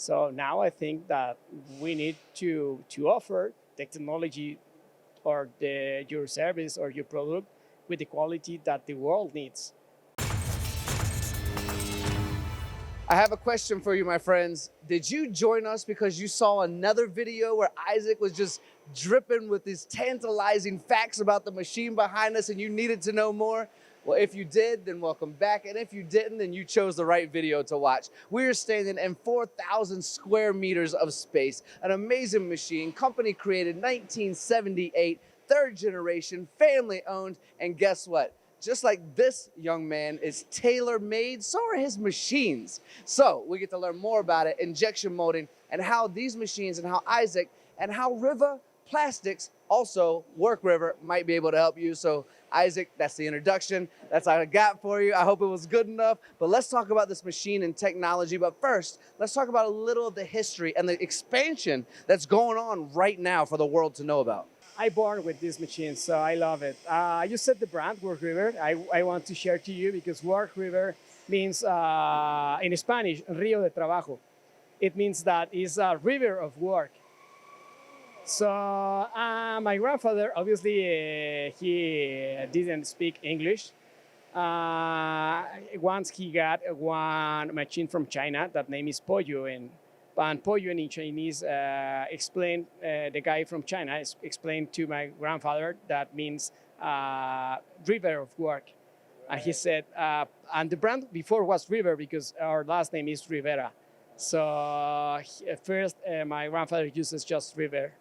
So now I think that we need to offer the technology or your service or your product with the quality that the world needs. I have a question for you, my friends. Did you join us because you saw another video where Isaac was just dripping with these tantalizing facts about the machine behind us and you needed to know more? Well, if you did, then welcome back. And if you didn't, then you chose the right video to watch. We're standing in 4,000 square meters of space, an amazing machine, company created 1978, third generation, family owned, and guess what? Just like this young man is tailor-made, so are his machines. So we get to learn more about it, injection molding, and how these machines and how Isaac and how Riva Plastics, also Work River, might be able to help you. So Isaac, that's the introduction. That's all I got for you. I hope it was good enough. But let's talk about this machine and technology. But first, let's talk about a little of the history and the expansion that's going on right now for the world to know about. I born with this machine, so I love it. You said the brand Work River. I want to share to you because Work River means in Spanish Río de Trabajo. It means that it's a river of work. So my grandfather, obviously, he didn't speak English. Once he got one machine from China, that name is Pollo, and Pollo in Chinese explained, the guy from China explained to my grandfather that means river of work. And he said, and the brand before was River because our last name is Rivera. So at first, my grandfather uses just River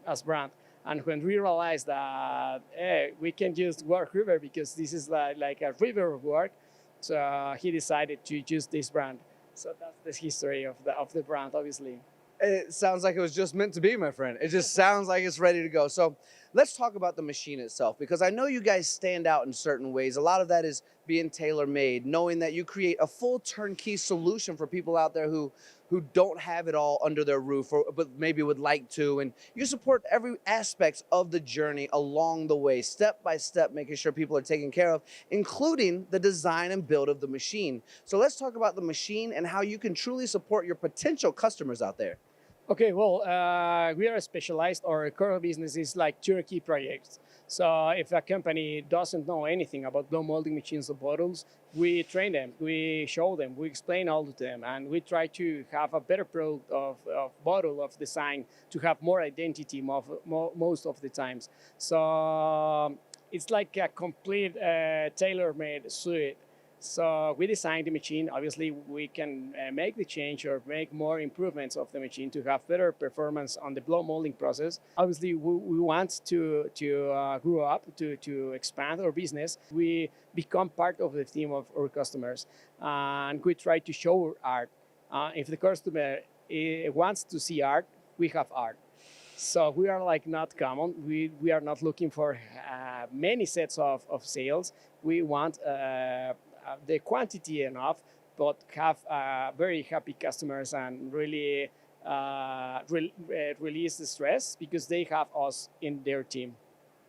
as brand. And when we realized that we can use Work River because this is like a river of work, so he decided to use this brand. So that's the history of the brand, obviously. It sounds like it was just meant to be, my friend. It just sounds like it's ready to go. So let's talk about the machine itself, because I know you guys stand out in certain ways. A lot of that is being tailor-made, knowing that you create a full turnkey solution for people out there who don't have it all under their roof, but maybe would like to. And you support every aspect of the journey along the way, step by step, making sure people are taken care of, including the design and build of the machine. So let's talk about the machine and how you can truly support your potential customers out there. Okay, well, we are specialized. Our core business is like turnkey projects. So if a company doesn't know anything about blow molding machines or bottles, we train them, we show them, we explain all to them, and we try to have a better product of bottle, of design, to have more identity most of the times. So it's like a complete tailor-made suite. So we designed the machine. Obviously, we can make the change or make more improvements of the machine to have better performance on the blow molding process. Obviously, we want to grow up, to expand our business. We become part of the team of our customers, and we try to show art. If the customer wants to see art, we have art. So we are like not common. We are not looking for many sets of sales. We want the quantity enough, but have very happy customers and really release the stress because they have us in their team.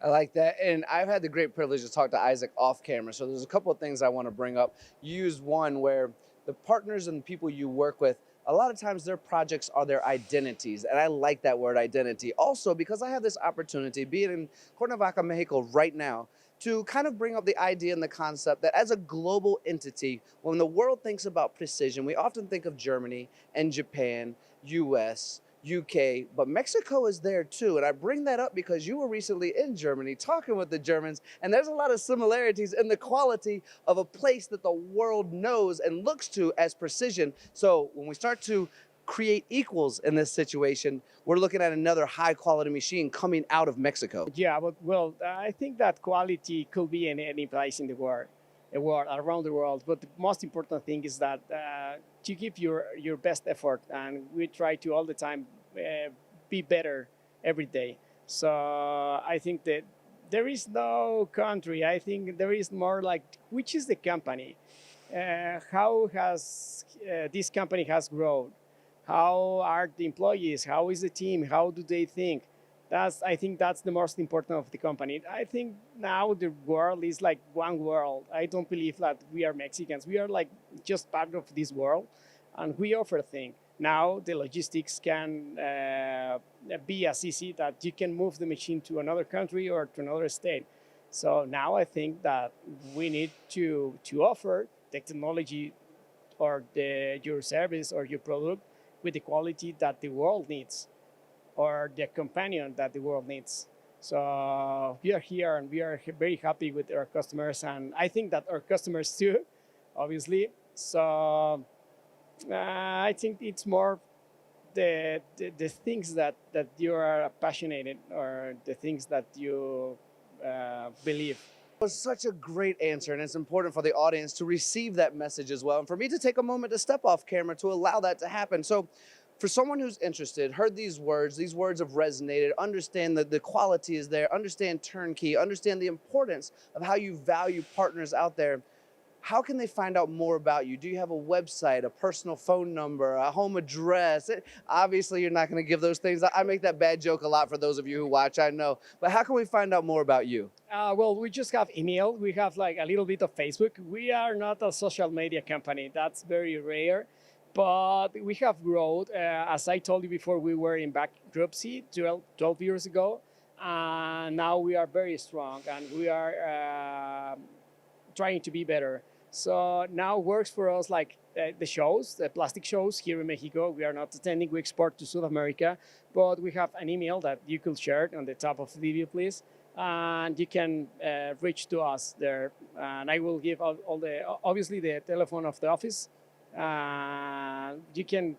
I like that. And I've had the great privilege to talk to Isaac off camera. So there's a couple of things I want to bring up. You used one where the partners and the people you work with, a lot of times their projects are their identities. And I like that word identity. Also, because I have this opportunity, being in Cuernavaca, Mexico right now, to kind of bring up the idea and the concept that as a global entity, when the world thinks about precision, we often think of Germany and Japan, US, UK, but Mexico is there too. And I bring that up because you were recently in Germany talking with the Germans, and there's a lot of similarities in the quality of a place that the world knows and looks to as precision. So when we start to create equals in this situation, we're looking at another high quality machine coming out of Mexico. Yeah, but well, I think that quality could be in any place in the world, around the world. But the most important thing is that to give your best effort, and we try to all the time be better every day. So I think that there is no country. I think there is more like which is the company, how has this company has grown, how are the employees, how is the team, how do they think. I think that's the most important of the company. I think now the world is like one world. I don't believe that we are Mexicans. We are like just part of this world, and we offer things. now the logistics can be as easy that you can move the machine to another country or to another state. So now I think that we need to offer the technology or your service or your product with the quality that the world needs or the companion that the world needs. So we are here and we are very happy with our customers, and I think that our customers too, obviously. So I think it's more the things that you are passionate or the things that you believe. It was such a great answer, and it's important for the audience to receive that message as well, and for me to take a moment to step off camera to allow that to happen. So for someone who's interested, heard these words have resonated, understand that the quality is there, understand turnkey, understand the importance of how you value partners out there, how can they find out more about you? Do you have a website, a personal phone number, a home address? Obviously, you're not going to give those things. I make that bad joke a lot for those of you who watch, I know. But how can we find out more about you? Well, we just have email. We have like a little bit of Facebook. We are not a social media company. That's very rare. But we have grown. As I told you before, we were in bankruptcy 12 years ago. And now we are very strong and we are trying to be better. So now works for us like the shows, the plastic shows here in Mexico. We are not attending, we export to South America, but we have an email that you could share on the top of the video, please. And you can reach to us there. And I will give all the, obviously the telephone of the office. You can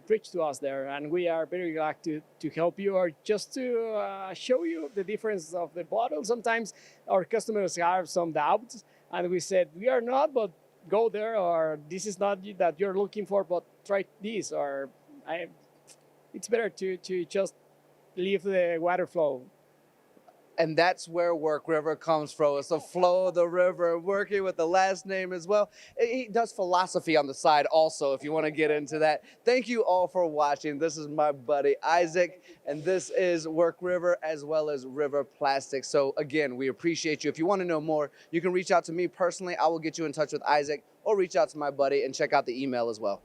reach to us there, and we are very glad to help you or just to show you the difference of the bottle. Sometimes our customers have some doubts, and we said, we are not, but go there, or this is not that you're looking for, but try this, or it's better to just leave the water flow. And that's where Work River comes from. It's the flow of the river, working with the last name as well. He does philosophy on the side also, if you want to get into that. Thank you all for watching. This is my buddy Isaac, and this is Work River as well as Riva Plastic. So again, we appreciate you. If you want to know more, you can reach out to me personally. I will get you in touch with Isaac, or reach out to my buddy and check out the email as well.